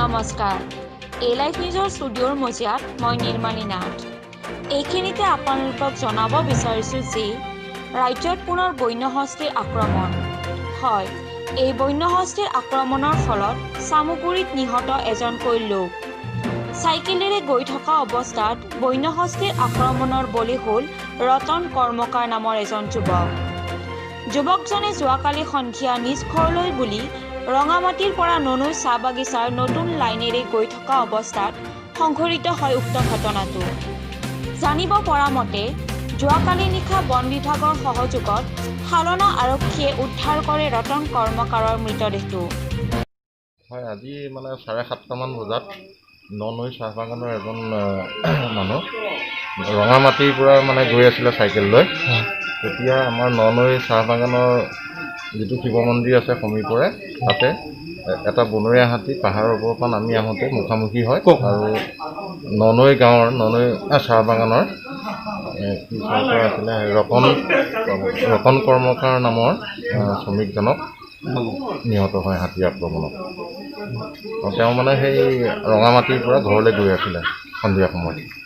নমস্কাৰ লাইভ নিউজৰ ষ্টুডিঅ'ৰ মজিয়াত মই নিৰ্মালী নাথ এইখিনিতে আপোনালোকক জনাব বিচাৰিছোঁ যে ৰাজ্যত পুনৰ বন্যহস্তীৰ আক্ৰমণ হয় এই বন্যহস্তীৰ আক্ৰমণৰ ফলত চামুগুৰিত নিহত এজনকৈ লোক চাইকেলেৰে গৈ থকা অৱস্থাত বন্যহস্তীৰ আক্ৰমণৰ বলি হ'ল ৰতন কৰ্মকাৰ নামৰ এজন যুৱকজনে যোৱাকালি সন্ধিয়া নিজ ঘৰলৈ বুলি ৰঙামাটিৰ পৰা ননৈ চাহ বাগিচাৰ নতুন লাইনেৰে গৈ থকা অৱস্থাত সংঘটিত হয় উক্ত ঘটনাটো জানিব পৰা মতে যোৱাকালি নিশা বন বিভাগৰ সহযোগত হালনা আৰক্ষীয়ে উদ্ধাৰ কৰে ৰতন কৰ্মকাৰৰ মৃতদেহটো হয় আজি মানে 7:30 মান বজাত ননৈ চাহ বাগানৰ এজন মানুহ ৰঙামাটিৰ পৰা মানে গৈ আছিলে চাইকেল লৈ তেতিয়া আমাৰ ননৈ চাহ বাগানৰ যিটো শিৱ মন্দিৰ আছে সমীপৰে তাতে এটা বনৰীয়া হাতী পাহাৰৰ ওপৰৰ পৰা নামি আহোঁতে মুখামুখি হয় আৰু ননৈ গাঁৱৰ ননৈ চাহ বাগানৰ কি চৰকাৰ আছিলে ৰতন কৰ্মকাৰ নামৰ শ্ৰমিকজনক নিহত হয় হাতী আক্ৰমণত তেওঁ মানে সেই ৰঙামাটিৰ পৰা ঘৰলৈ গৈ আছিলে সন্ধিয়া সময়ত